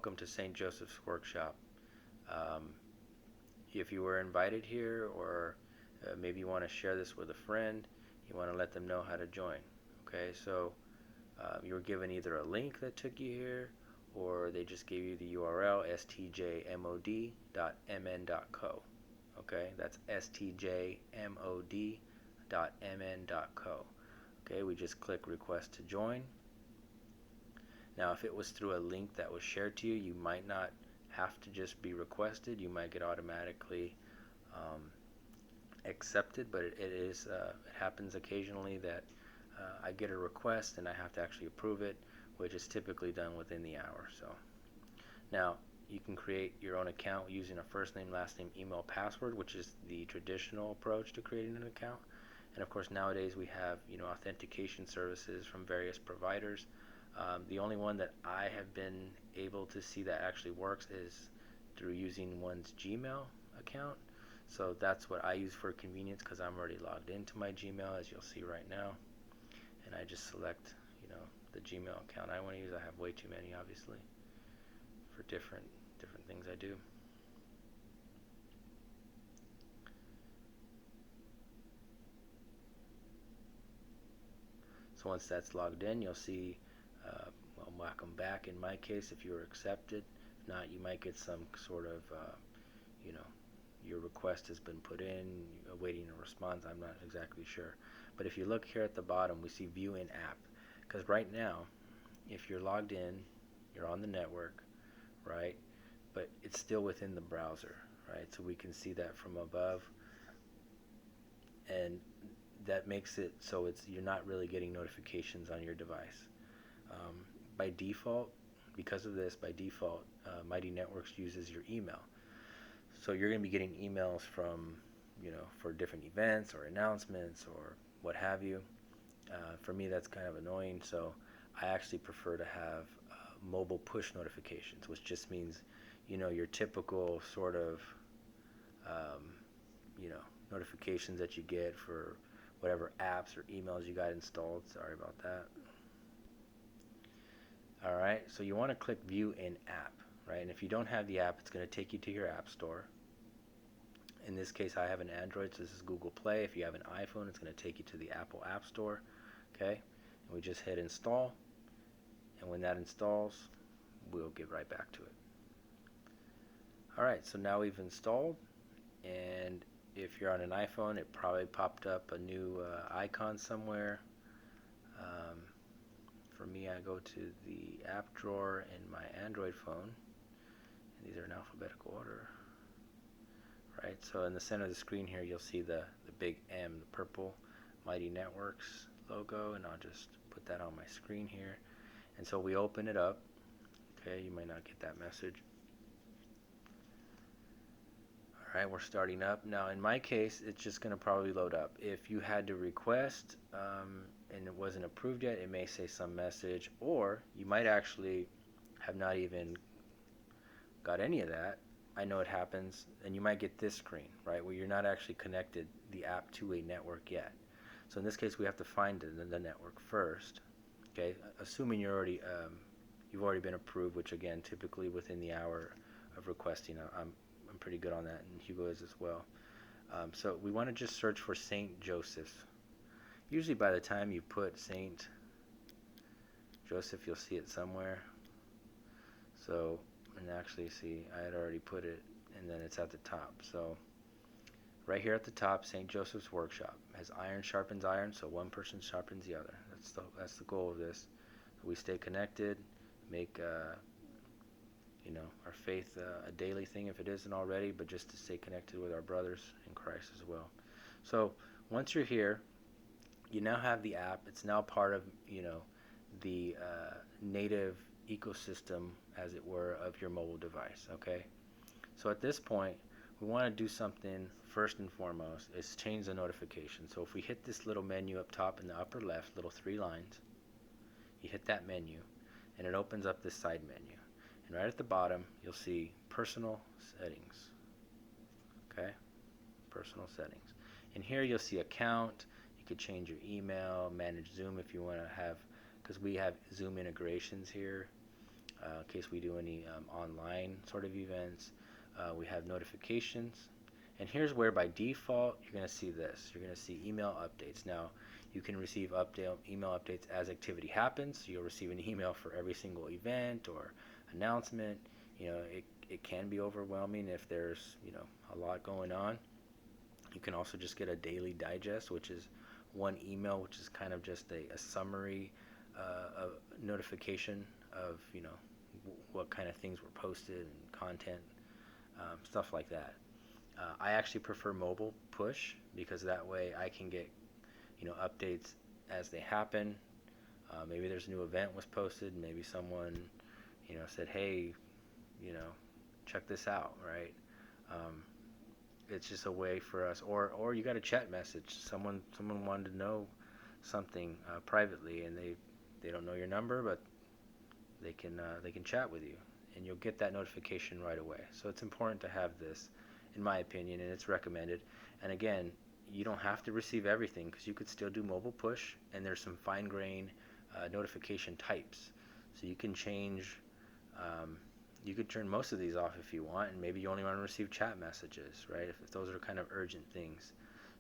welcome to St. Joseph's Workshop. Um, if you were invited here, or maybe you want to share this with a friend, you want to let them know how to join. Okay, so you were given either a link that took you here, or they just gave you the URL stjmod.mn.co. Okay, that's stjmod.mn.co. Okay, we just click request to join. Now, if it was through a link that was shared to you, you might not have to just be requested. You might get automatically um, accepted, but it happens occasionally that I get a request and I have to actually approve it, which is typically done within the hour. So now you can create your own account using a first name, last name, email, password, which is the traditional approach to creating an account. And of course, nowadays we have authentication services from various providers. The only one that I have been able to see that actually works is through using one's Gmail account. So that's what I use for convenience because I'm already logged into my Gmail, as you'll see right now. And I just select, the Gmail account I want to use. I have way too many, obviously, for different things I do. So once that's logged in, you'll see, welcome back in my case if you were accepted. If not, you might get some sort of, you know, your request has been put in, awaiting a response. I'm not exactly sure. But if you look here at the bottom, we see view in app. Because right now, if you're logged in, you're on the network, right? But it's still within the browser, right? So we can see that from above. And that makes it so you're not really getting notifications on your device. By default, because of this, by default, Mighty Networks uses your email. So you're going to be getting emails from, for different events or announcements or what have you. For me, that's kind of annoying, so I actually prefer to have mobile push notifications, which just means, your typical sort of, um, notifications that you get for whatever apps or emails you got installed. Sorry about that. All right, so you want to click View in App, right? And if you don't have the app, it's going to take you to your App Store. In this case, I have an Android, so this is Google Play. If you have an iPhone, it's going to take you to the Apple App Store, okay? And we just hit Install, and when that installs, we'll get right back to it. All right, so now we've installed, and if you're on an iPhone, it probably popped up a new icon somewhere. For me, I go to the app drawer in my Android phone, and these are in alphabetical order. Right, so in the center of the screen here, you'll see the big M, the purple Mighty Networks logo, and I'll just put that on my screen here. And so we open it up. Okay, you might not get that message. All right, we're starting up. Now, in my case, it's just going to probably load up. If you had to request and it wasn't approved yet, it may say some message, or you might actually have not even got any of that. I know it happens, and you might get this screen, right, where you're not actually connected the app to a network yet. So in this case, we have to find the network first, okay, assuming you've already been approved, which again, typically within the hour of requesting. I'm pretty good on that, and Hugo is as well. So we want to just search for St. Joseph's. Usually by the time you put St. Joseph, you'll see it somewhere. So, and actually, see, I had already put it, and then it's at the top. So right here at the top, St. Joseph's Workshop has iron sharpens iron, so one person sharpens the other. That's the goal of this. So we stay connected, make our faith a daily thing if it isn't already, but just to stay connected with our brothers in Christ as well. So once you're here, you now have the app. It's now part of the native ecosystem, as it were, of your mobile device. Okay, so at this point, we want to do something first and foremost is change the notification. So if we hit this little menu up top in the upper left, little 3 lines, you hit that menu, and it opens up this side menu. And right at the bottom, you'll see personal settings. Okay, personal settings. And here you'll see account. You could change your email, manage Zoom if you want to have, because we have Zoom integrations here. in case we do any online sort of events. We have notifications. And here's where by default you're going to see this. You're going to see email updates. Now, you can receive email updates as activity happens. So you'll receive an email for every single event or announcement. It can be overwhelming if there's, a lot going on. You can also just get a daily digest, which is one email, which is kind of just a summary a notification of, what kind of things were posted and content, stuff like that. I actually prefer mobile push because that way I can get, updates as they happen. Maybe there's a new event was posted. Maybe someone, said, hey, you know, check this out, right? Um, it's just a way for us, or you got a chat message. Someone wanted to know something privately, and they don't know your number, but they can chat with you, and you'll get that notification right away. So it's important to have this, in my opinion, and it's recommended. And again, you don't have to receive everything because you could still do mobile push, and there's some fine grain notification types. So you can change. You could turn most of these off if you want, and maybe you only want to receive chat messages, right? If those are kind of urgent things.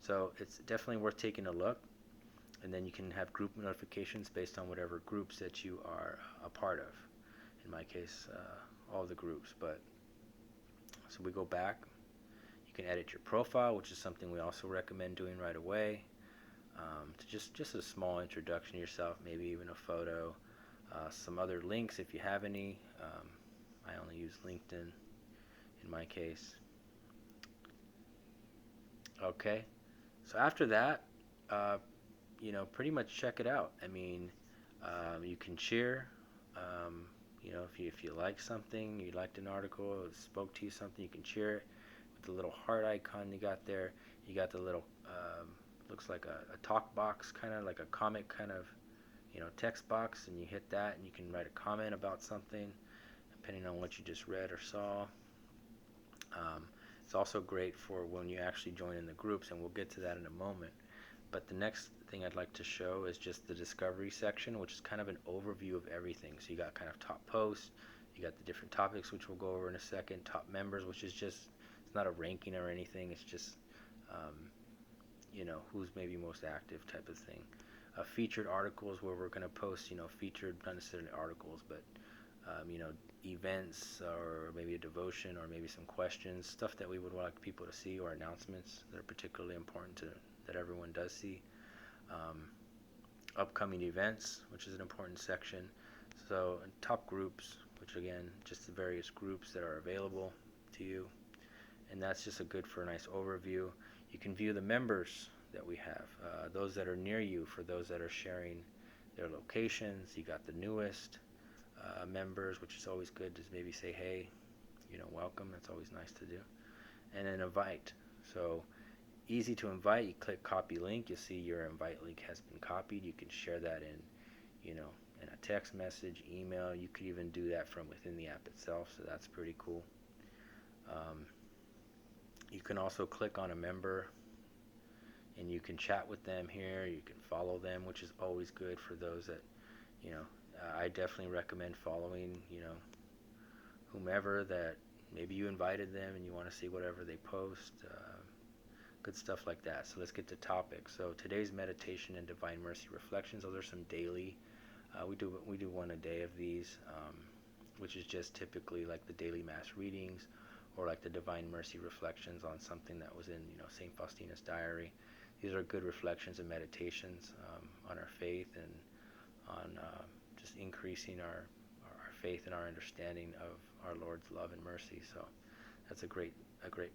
So it's definitely worth taking a look, and then you can have group notifications based on whatever groups that you are a part of. In my case, all the groups. But so we go back. You can edit your profile, which is something we also recommend doing right away. To just a small introduction to yourself, maybe even a photo, some other links if you have any. I only use LinkedIn in my case. Okay, so after that, pretty much check it out. I mean, you can share. If you like something, you liked an article, it spoke to you something, you can share it with the little heart icon you got there. You got the little looks like a talk box, kind of like a comic kind of text box, and you hit that, and you can write a comment about something depending on what you just read or saw. It's also great for when you actually join in the groups, and we'll get to that in a moment. But the next thing I'd like to show is just the discovery section, which is kind of an overview of everything. So you got kind of top posts, you got the different topics, which we'll go over in a second, top members, which is just, it's not a ranking or anything, it's just, who's maybe most active type of thing. Featured articles where we're going to post, featured, not necessarily articles, but, events or maybe a devotion or maybe some questions, stuff that we would like people to see, or announcements that are particularly important that everyone does see. Upcoming events, which is an important section. So top groups, which again, just the various groups that are available to you. And that's just for a nice overview. You can view the members that we have, those that are near you, for those that are sharing their locations. You got the newest members, which is always good to maybe say, hey, welcome. That's always nice to do. And then invite. So easy to invite. You click copy link. You'll see your invite link has been copied. You can share that in a text message, email. You could even do that from within the app itself. So that's pretty cool. You can also click on a member, and you can chat with them here. You can follow them, which is always good for those that, I definitely recommend following, whomever that maybe you invited them and you want to see whatever they post. Good stuff like that. So let's get to topics. So today's meditation and divine mercy reflections. Those are some daily. We do one a day of these, which is just typically like the daily mass readings, or like the divine mercy reflections on something that was in Saint Faustina's diary. These are good reflections and meditations on our faith and on just increasing our faith and our understanding of our Lord's love and mercy. So that's a great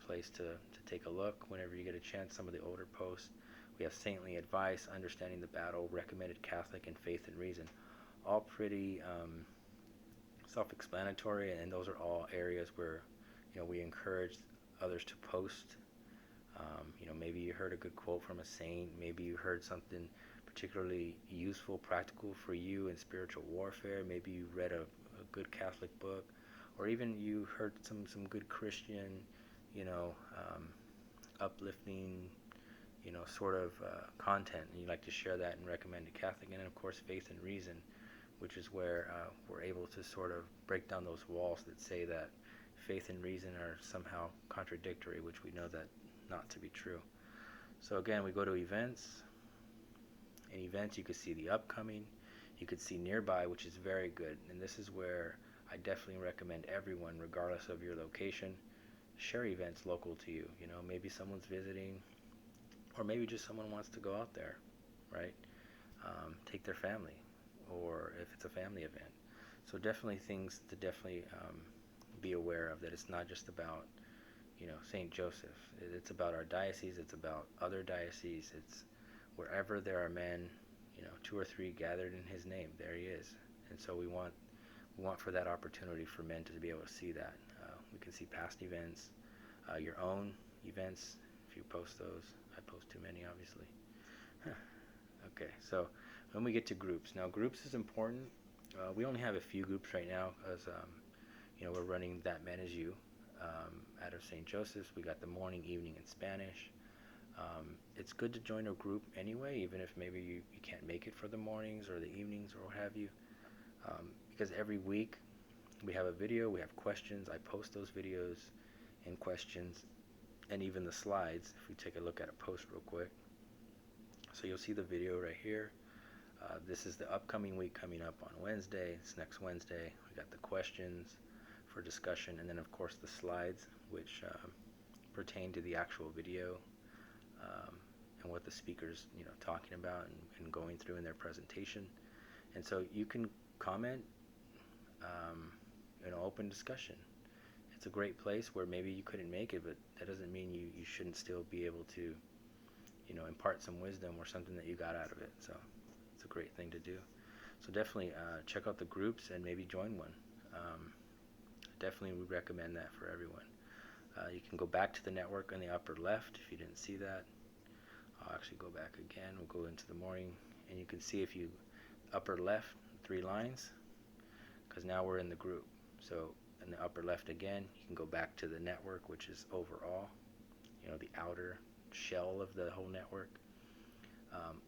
place to take a look whenever you get a chance. Some of the older posts. We have saintly advice, understanding the battle, recommended Catholic, and faith and reason. All pretty self-explanatory, and those are all areas where we encourage others to post. Maybe you heard a good quote from a saint. Maybe you heard something particularly useful, practical for you in spiritual warfare. Maybe you read a good Catholic book, or even you heard some good Christian, uplifting, sort of content, and you'd like to share that and recommend to Catholic. And then, of course, faith and reason, which is where we're able to sort of break down those walls that say that faith and reason are somehow contradictory, which we know that not to be true. So again, we go to events. In events, you could see the upcoming, you could see nearby, which is very good. And this is where I definitely recommend everyone, regardless of your location, share events local to you. You know, maybe someone's visiting, or maybe just someone wants to go out there, right? Take their family, or if it's a family event. So definitely things to definitely be aware of, that it's not just about, you know, St. Joseph. It's about our diocese. It's about other dioceses. It's wherever there are men, you know, two or three gathered in his name, there he is. And so we want for that opportunity for men to be able to see that. We can see past events, your own events, if you post those. I post too many, obviously. Okay, so when we get to groups. Now, groups is important. We only have a few groups right now because, you know, we're running That Man Is You out of St. Joseph's. We got the morning, evening, and Spanish. It's good to join a group anyway, even if maybe you can't make it for the mornings or the evenings or what have you, because every week we have a video, we have questions. I post those videos and questions and even the slides. If we take a look at a post real quick, so you'll see the video right here. This is the upcoming week coming up on Wednesday. It's next Wednesday. We got the questions for discussion, and then of course the slides, which pertain to the actual video, and what the speaker's, you know, talking about and going through in their presentation. And so you can comment, you know, open discussion. It's a great place where maybe you couldn't make it, but that doesn't mean you shouldn't still be able to, you know, impart some wisdom or something that you got out of it. So it's a great thing to do. So definitely check out the groups and maybe join one. Definitely would recommend that for everyone. You can go back to the network on the upper left if you didn't see that. I'll actually go back again. We'll go into the morning, and you can see, if you upper left, 3 lines, because now we're in the group. So in the upper left again, you can go back to the network, which is overall, you know, the outer shell of the whole network.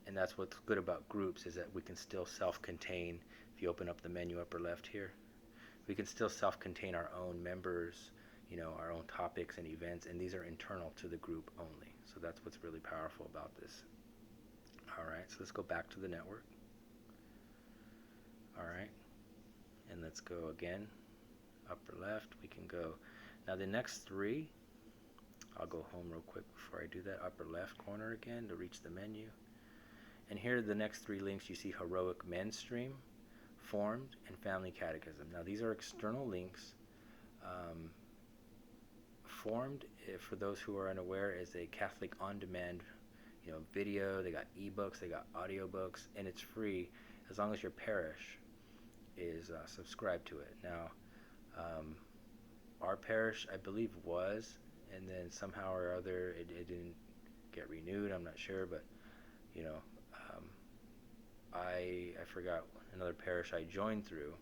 And that's what's good about groups, is that we can still self-contain. If you open up the menu upper left here, we can still self-contain our own members, you know, our own topics and events, and these are internal to the group only. So that's what's really powerful about this. All right, so let's go back to the network. All right, and let's go again, upper left. We can go, now the next 3, I'll go home real quick before I do that. Upper left corner again to reach the menu. And here are the next 3 links. You see Heroic Men's Stream, Formed, and Family Catechism. Now these are external links. Formed, for those who are unaware, is a Catholic on-demand, you know, video. They got ebooks, they got audiobooks, and it's free as long as your parish is subscribed to it. Now, our parish, I believe, was, and then somehow or other it didn't get renewed. I'm not sure, but you know, I forgot another parish I joined through.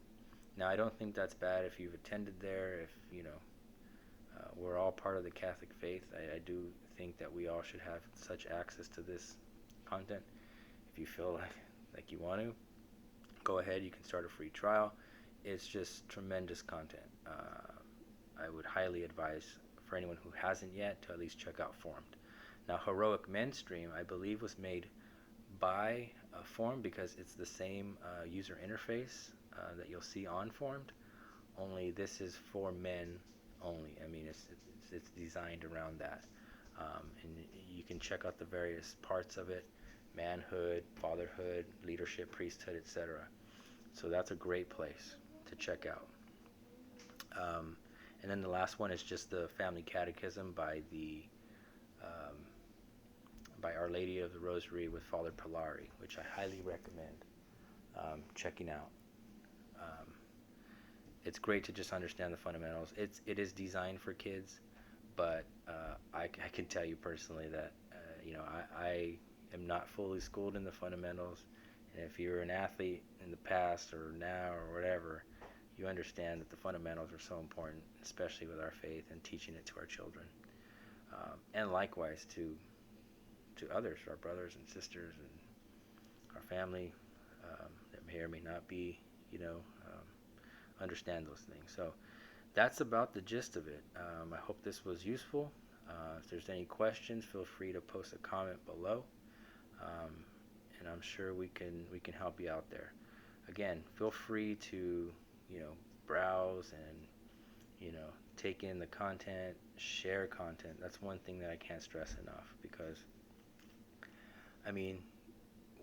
Now, I don't think that's bad if you've attended there. If you know, we're all part of the Catholic faith. I do think that we all should have such access to this content. If you feel like you want to, go ahead. You can start a free trial. It's just tremendous content. I would highly advise for anyone who hasn't yet to at least check out Formed. Now, Heroic Men's Stream, I believe, was made by Formed because it's the same user interface that you'll see on Formed, only this is for men only. I mean, it's designed around that. And you can check out the various parts of it: manhood, fatherhood, leadership, priesthood, etc. So that's a great place to check out. And then the last one is just the Family Catechism by Our Lady of the Rosary with Father Polari, which I highly recommend checking out. It's great to just understand the fundamentals. It is designed for kids, but I can tell you personally that you know, I am not fully schooled in the fundamentals, and if you're an athlete in the past or now or whatever, you understand that the fundamentals are so important, especially with our faith and teaching it to our children, and likewise to others, our brothers and sisters and our family that may or may not be, you know, understand those things. So that's about the gist of it. I hope this was useful. If there's any questions, feel free to post a comment below, um, and I'm sure we can help you out there. Again, feel free to, you know, browse and, you know, take in the content, share content. That's one thing that I can't stress enough, because I mean,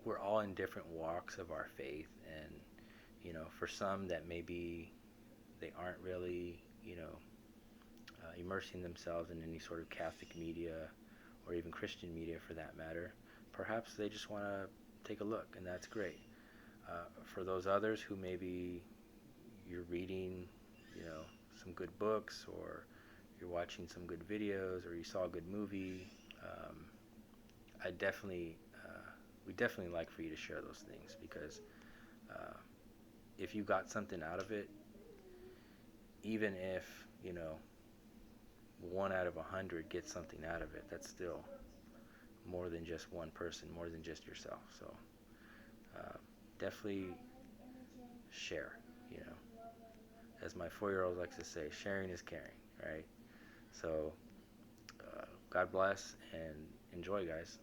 we're all in different walks of our faith, and you know, for some that maybe they aren't really, you know, immersing themselves in any sort of Catholic media or even Christian media for that matter. Perhaps they just want to take a look, and that's great. For those others who maybe you're reading, you know, some good books, or you're watching some good videos, or you saw a good movie, um, I definitely, we definitely like for you to share those things, because uh, if you got something out of it, even if, you know, 1 out of 100 gets something out of it, that's still more than just one person, more than just yourself. So uh, definitely share. You know, as my 4-year-old likes to say, sharing is caring, right? So God bless and enjoy, guys.